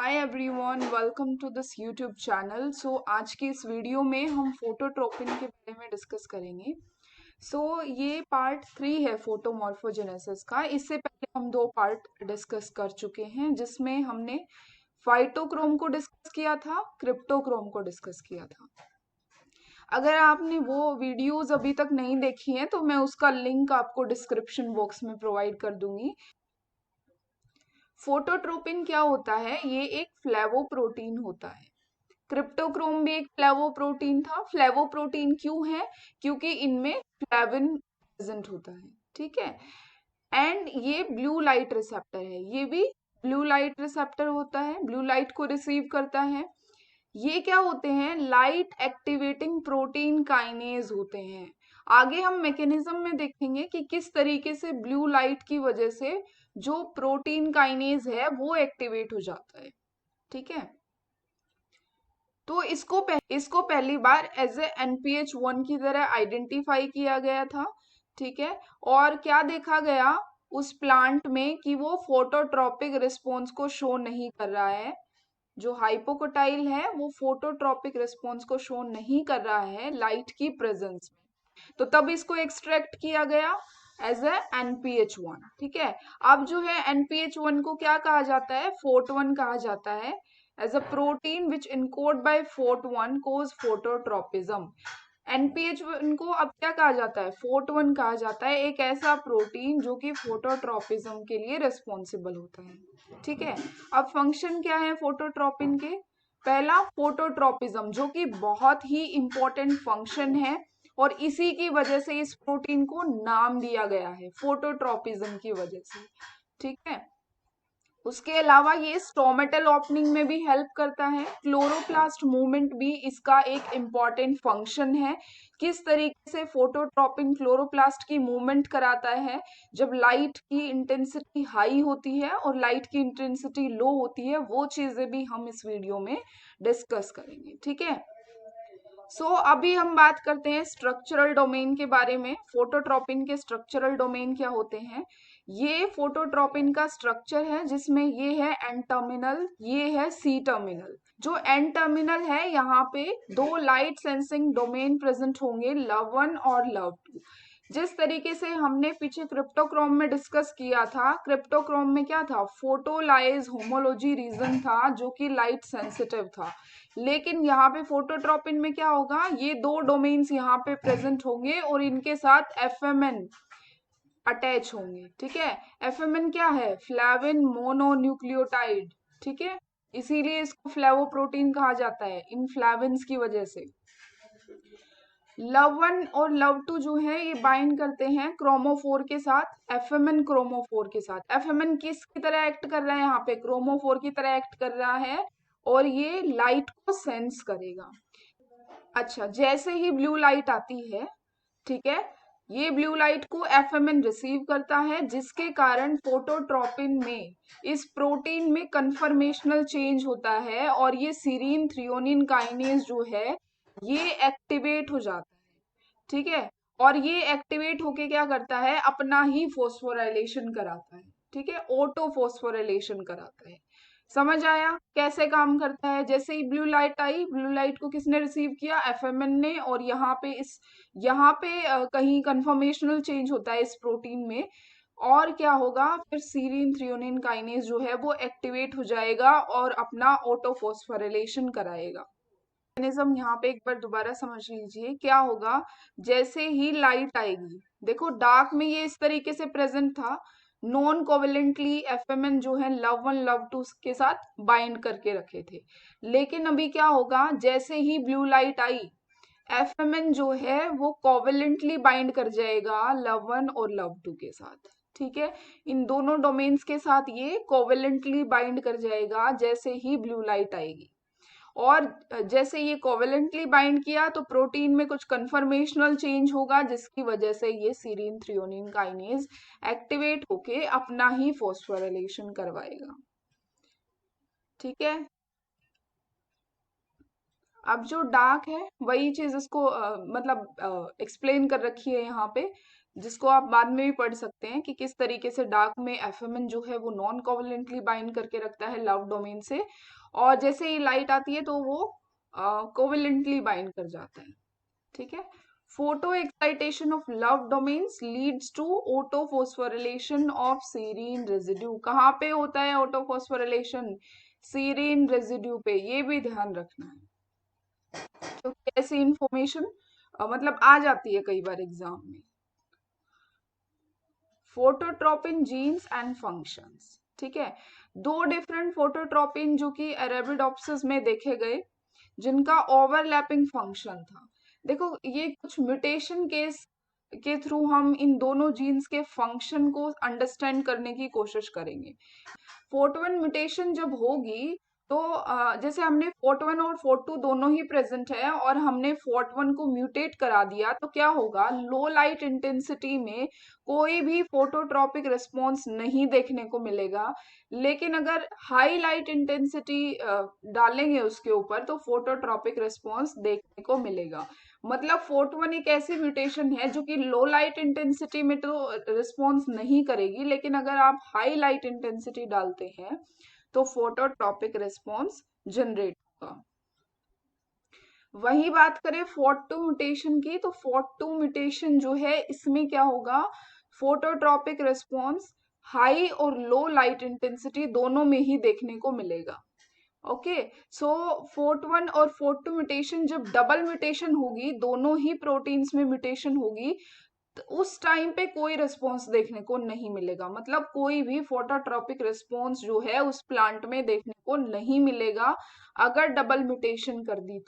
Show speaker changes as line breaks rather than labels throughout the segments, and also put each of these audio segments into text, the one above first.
Hi everyone, welcome to this YouTube channel. आज की इस वीडियो में हम फोटोट्रोपिन के बारे में डिस्कस करेंगे। ये पार्ट 3 है फोटोमॉर्फोजेनेसिस का। इससे पहले हम दो पार्ट डिस्कस कर चुके हैं, जिसमें हमने फाइटोक्रोम को डिस्कस किया था, क्रिप्टोक्रोम को डिस्कस किया था। अगर आपने वो वीडियोस अभी तक नहीं देखी हैं तो मैं उसका लिंक आपको डिस्क्रिप्शन बॉक्स में प्रोवाइड कर दूंगी। फोटोट्रोपिन क्या होता है? ये एक फ्लेवोप्रोटीन होता है। क्रिप्टोक्रोम भी एक फ्लेवोप्रोटीन था। फ्लेवोप्रोटीन क्यों है? क्योंकि इनमें फ्लेविन प्रेजेंट होता है। ठीक है। एंड ये ब्लू लाइट रिसेप्टर है। ये भी ब्लू लाइट रिसेप्टर होता है, ब्लू लाइट को रिसीव करता है। ये क्या होते हैं? लाइट एक्टिवेटिंग प्रोटीन काइनेज होते हैं। आगे हम मैकेनिज्म में देखेंगे कि किस तरीके से ब्लू लाइट की वजह से जो प्रोटीन काइनेज है वो एक्टिवेट हो जाता है। ठीक है। तो इसको पहली बार एज ए NPH1 की तरह आइडेंटिफाई किया गया था। ठीक है। और क्या देखा गया उस प्लांट में कि वो फोटोट्रॉपिक रिस्पॉन्स को शो नहीं कर रहा है। जो हाइपोकोटाइल है वो फोटोट्रॉपिक रिस्पॉन्स को शो नहीं कर रहा है लाइट की प्रेजेंस में। तो तब इसको एक्सट्रैक्ट किया गया एज ए NPH1। ठीक है। अब जो है NPH1 को क्या कहा जाता है? FORT1 कहा जाता है। As a protein which encode by FORT1 cause phototropism. NPH1 को अब क्या कहा जाता है? FORT1 कहा जाता है, एक ऐसा प्रोटीन जो कि फोटोट्रोपिज्म के लिए रिस्पॉन्सिबल होता है। ठीक है। अब फंक्शन क्या है फोटोट्रोपिन के? पहला, फोटोट्रोपिज्म, जो कि बहुत ही इंपॉर्टेंट फंक्शन है और इसी की वजह से इस प्रोटीन को नाम दिया गया है, फोटोट्रोपिज्म की वजह से। ठीक है। उसके अलावा ये स्टोमेटल ओपनिंग में भी हेल्प करता है। क्लोरोप्लास्ट मूवमेंट भी इसका एक इम्पॉर्टेंट फंक्शन है। किस तरीके से फोटोट्रोपिन क्लोरोप्लास्ट की मूवमेंट कराता है? जब लाइट की इंटेंसिटी हाई होती है और लाइट की इंटेंसिटी लो होती है, वो चीजें भी हम इस वीडियो में डिस्कस करेंगे। ठीक है। अभी हम बात करते हैं स्ट्रक्चरल डोमेन के बारे में। फोटोट्रोपिन के स्ट्रक्चरल डोमेन क्या होते हैं? ये फोटोट्रोपिन का स्ट्रक्चर है, जिसमें ये है एन टर्मिनल, ये है सी टर्मिनल। जो एन टर्मिनल है, यहाँ पे दो लाइट सेंसिंग डोमेन प्रेजेंट होंगे, लव 1 और लव 2। जिस तरीके से हमने पीछे क्रिप्टोक्रोम में डिस्कस किया था, क्रिप्टोक्रोम में क्या था? फोटोलाइज होमोलॉजी रीजन था, जो कि लाइट सेंसिटिव था। लेकिन यहाँ पे फोटोट्रोपिन में क्या होगा? ये दो डोमेन्स यहाँ पे प्रेजेंट होंगे और इनके साथ FMN अटैच होंगे। ठीक है। FMN क्या है? Flavin mononucleotide. ठीक है। इसीलिए इसको फ्लेवोप्रोटीन कहा जाता है, इन फ्लेविन्स की वजह से। लव 1 और लव 2 जो है ये बाइंड करते हैं क्रोमोफोर के साथ, FMN क्रोमोफोर के साथ। FMN किस की तरह एक्ट कर रहा है? यहाँ पे क्रोमोफोर की तरह एक्ट कर रहा है और ये लाइट को सेंस करेगा। अच्छा, जैसे ही ब्लू लाइट आती है, ठीक है, ये ब्लू लाइट को FMN रिसीव करता है, जिसके कारण फोटोट्रोपिन में, इस प्रोटीन में कन्फर्मेशनल चेंज होता है और ये सीरीन थ्रियोनिन काइनेज जो है ये एक्टिवेट हो जाता है। ठीक है। और ये एक्टिवेट होके क्या करता है? अपना ही फोस्फोराइलेशन कराता है। ठीक है। ऑटो फोस्फोराइलेशन कराता है। समझ आया कैसे काम करता है? जैसे ही ब्लू लाइट आई, ब्लू लाइट को किसने रिसीव किया? FMN ने। और यहाँ पे कहीं कन्फर्मेशनल चेंज होता है इस प्रोटीन में। और क्या होगा फिर? सीरीन थ्रियोनिन काइनेज जो है वो एक्टिवेट हो जाएगा और अपना ऑटो फोस्फोराइलेशन कराएगा। मैकेनिज्म यहाँ पे एक बार दोबारा समझ लीजिए क्या होगा। जैसे ही लाइट आएगी, देखो डार्क में ये इस तरीके से प्रेजेंट था, नॉन कोवेलेंटली FMN जो है लव 1 लव 2 के साथ बाइंड करके रखे थे। लेकिन अभी क्या होगा? जैसे ही ब्लू लाइट आई, FMN जो है वो कोवेलेंटली बाइंड कर जाएगा लव 1 और लव 2 के साथ। ठीक है। इन दोनों डोमेन्स के साथ ये कोवेलेंटली बाइंड कर जाएगा जैसे ही ब्लू लाइट आएगी। और जैसे ये कोवेलेंटली बाइंड किया तो प्रोटीन में कुछ कन्फर्मेशनल चेंज होगा, जिसकी वजह से ये सीरीन थ्रियोनिन काइनेज एक्टिवेट होके अपना ही फोस्फोराइलेशन करवाएगा। ठीक है। अब जो डार्क है वही चीज इसको मतलब एक्सप्लेन कर रखी है यहाँ पे। जिसको आप बाद में भी पढ़ सकते हैं कि किस तरीके से डार्क में एफएमएन जो है वो नॉन कोवलेंटली बाइंड करके रखता है लव डोमेन से, और जैसे ही लाइट आती है तो वो कोवलेंटली बाइंड कर जाता है। ठीक है। Photo excitation of LOV domains leads to autophosphorylation of serine residue. कहाँ पे होता है ऑटोफॉस्फोरिलेशन? सीरीन रेजिड्यू पे, ये भी ध्यान रखना है क्योंकि ऐसी इंफॉर्मेशन मतलब आ जाती है कई बार एग्जाम में। फोटोट्रोपिन जीन्स एंड फंक्शंस, ठीक है। दो डिफरेंट फोटोट्रोपिन जो कि अरेबिडोप्सिस में देखे गए, जिनका ओवरलैपिंग फंक्शन था। देखो ये कुछ म्यूटेशन केस के थ्रू हम इन दोनों जीन्स के फंक्शन को अंडरस्टैंड करने की कोशिश करेंगे। फोर्ट-1 म्यूटेशन जब होगी तो जैसे हमने फोर्ट-1 और फोर्ट-2 दोनों ही प्रेजेंट है और हमने फोर्ट-1 को म्यूटेट करा दिया तो क्या होगा, लो लाइट इंटेंसिटी में कोई भी फोटोट्रॉपिक रिस्पॉन्स नहीं देखने को मिलेगा। लेकिन अगर हाई लाइट इंटेंसिटी डालेंगे उसके ऊपर तो फोटोट्रॉपिक रिस्पॉन्स देखने को मिलेगा। मतलब फोर्ट-1 एक ऐसी म्यूटेशन है जो कि लो लाइट इंटेंसिटी में तो रिस्पॉन्स नहीं करेगी, लेकिन अगर आप हाई लाइट इंटेंसिटी डालते हैं तो फोटोट्रॉपिक रिस्पॉन्स जनरेट होगा। वही बात करें फोर्ट-2 म्यूटेशन की, तो फोर्ट-2 म्यूटेशन जो है इसमें क्या होगा, फोटोट्रॉपिक रिस्पॉन्स हाई और लो लाइट इंटेंसिटी दोनों में ही देखने को मिलेगा। ओके, सो फोर्ट-1 और फोर्ट-2 म्यूटेशन जब डबल म्यूटेशन होगी, दोनों ही प्रोटीन्स में म्यूटेशन होगी, तो उस टाइम पे कोई रिस्पॉन्स देखने को नहीं मिलेगा। मतलब कोई भी फोटोट्रॉपिक रिस्पॉन्स जो है उस प्लांट में देखने को नहीं मिलेगा अगर डबल म्यूटेशन कर दी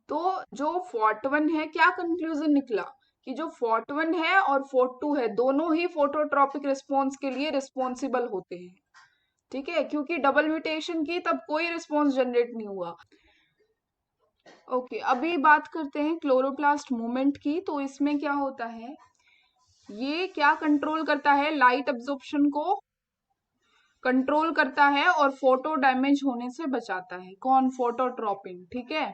तो जो फोर्ट-1 है, क्या कंक्लूजन निकला कि जो फोर्ट-1 है और फोर्ट-2 है दोनों ही फोटोट्रॉपिक रिस्पॉन्स के लिए रिस्पॉन्सिबल होते हैं। ठीक है, क्योंकि डबल म्यूटेशन की तब कोई रिस्पॉन्स जनरेट नहीं हुआ। ओके, अभी बात करते हैं क्लोरोप्लास्ट मूवमेंट की। तो इसमें क्या होता है, ये क्या कंट्रोल करता है, लाइट एब्जॉर्प्शन को कंट्रोल करता है और फोटो डैमेज होने से बचाता है। कौन? फोटोट्रोपिन। ठीक है,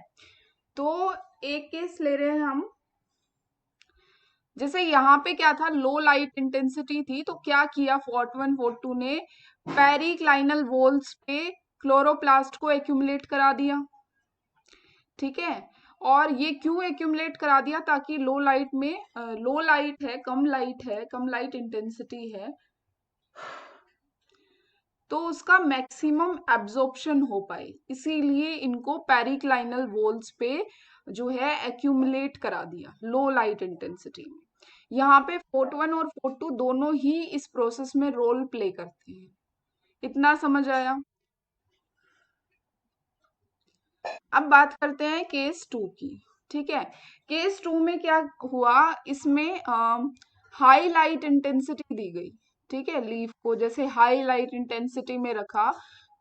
तो एक केस ले रहे हैं हम। जैसे यहाँ पे क्या था, लो लाइट इंटेंसिटी थी, तो क्या किया फोर्ट-1 फोर्ट-2 ने, पेरिक्लाइनल वॉल्स पे क्लोरोप्लास्ट को एक्यूमुलेट करा दिया। ठीक है, और ये क्यों एक्यूमुलेट करा दिया, ताकि लो लाइट में लो लाइट है, कम लाइट इंटेंसिटी है, तो उसका मैक्सिमम एब्जॉर्प्शन हो पाए, इसीलिए इनको पेरिक्लाइनल वॉल्स पे जो है एक्यूमुलेट करा दिया लो लाइट इंटेंसिटी में। यहाँ पे फोर्ट-1 और फोर्ट-2 दोनों ही इस प्रोसेस में रोल प्ले करते हैं। इतना समझ आया? अब बात करते हैं केस 2 की। ठीक है, केस 2 में क्या हुआ, इसमें हाई लाइट इंटेंसिटी दी गई। ठीक है, लीफ को जैसे हाई लाइट इंटेंसिटी में रखा,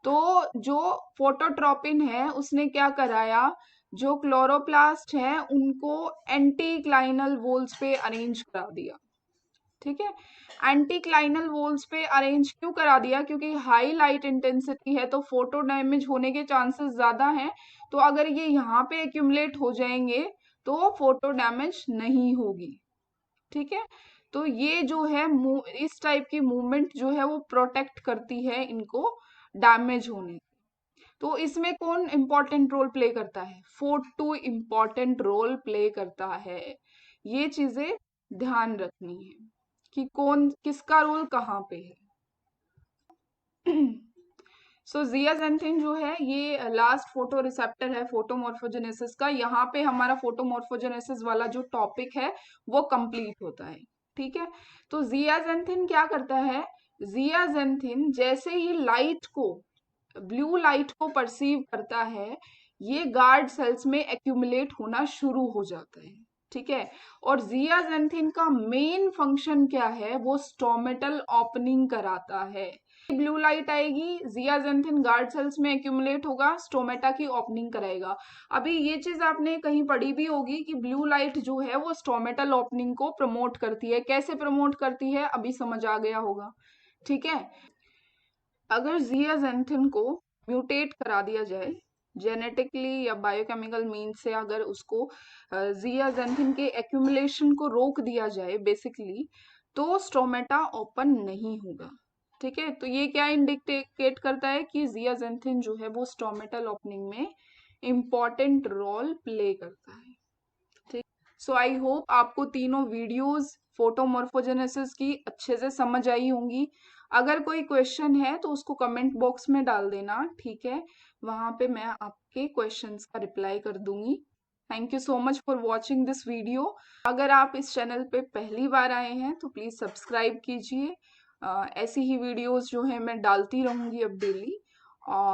तो जो फोटोट्रोपिन है उसने क्या कराया, जो क्लोरोप्लास्ट है उनको एंटीक्लाइनल वॉल्स पे अरेंज करा दिया। ठीक है, एंटीक्लाइनल वॉल्स पे अरेंज क्यों करा दिया, क्योंकि हाई लाइट इंटेंसिटी है तो फोटो डैमेज होने के चांसेस ज्यादा हैं। तो अगर ये यहाँ पे एक्यूमुलेट हो जाएंगे तो फोटो डैमेज नहीं होगी। ठीक है, तो ये जो है इस टाइप की मूवमेंट जो है वो प्रोटेक्ट करती है इनको डैमेज होने से। तो इसमें कौन इंपॉर्टेंट रोल प्ले करता है, फोर्ट-2 इंपॉर्टेंट रोल प्ले करता है। ये चीजें ध्यान रखनी है कि कौन किसका रोल कहाँ पे है। सो जियाजेंथिन जो है ये लास्ट फोटो रिसेप्टर है फोटोमॉर्फोजेनेसिस का। यहाँ पे हमारा फोटोमॉर्फोजेनेसिस वाला जो टॉपिक है वो कंप्लीट होता है। ठीक है, तो जियाजेंथिन क्या करता है, जियाजेंथिन जैसे ही लाइट को, ब्लू लाइट को परसीव करता है, ये गार्ड सेल्स में एक्यूमुलेट होना शुरू हो जाता है। ठीक है, और जियाजेंथिन का मेन फंक्शन क्या है, वो स्टोमेटल ओपनिंग कराता है। ब्लू लाइट आएगी, जियाजेंथिन गार्ड सेल्स में एक्यूमुलेट होगा, स्टोमेटा की ओपनिंग कराएगा। अभी ये चीज आपने कहीं पढ़ी भी होगी कि ब्लू लाइट जो है वो स्टोमेटल ओपनिंग को प्रमोट करती है। कैसे प्रमोट करती है, अभी समझ आ गया होगा। ठीक है, अगर जियाजेंथिन को म्यूटेट करा दिया जाए जेनेटिकली या बायोकेमिकल मीन्स से अगर उसको जियाजेंथिन के एक्यूमुलेशन को रोक दिया जाए बेसिकली, तो स्टोमेटा ओपन नहीं होगा। ठीक है, तो ये क्या इंडिकेट करता है कि जियाजेंथिन जो है वो स्टोमेटल ओपनिंग में इम्पॉर्टेंट रोल प्ले करता है। ठीक, सो आई होप आपको तीनों वीडियोस फोटोमॉर्फोजेनेसिस की अच्छे से समझ आई होंगी। अगर कोई क्वेश्चन है तो उसको कमेंट बॉक्स में डाल देना, ठीक है, वहां पे मैं आपके क्वेश्चंस का रिप्लाई कर दूंगी। Thank you so much for watching this video. अगर आप इस चैनल पे पहली बार आए हैं तो प्लीज सब्सक्राइब कीजिए। ऐसी ही वीडियोस जो है मैं डालती रहूंगी अब डेली। और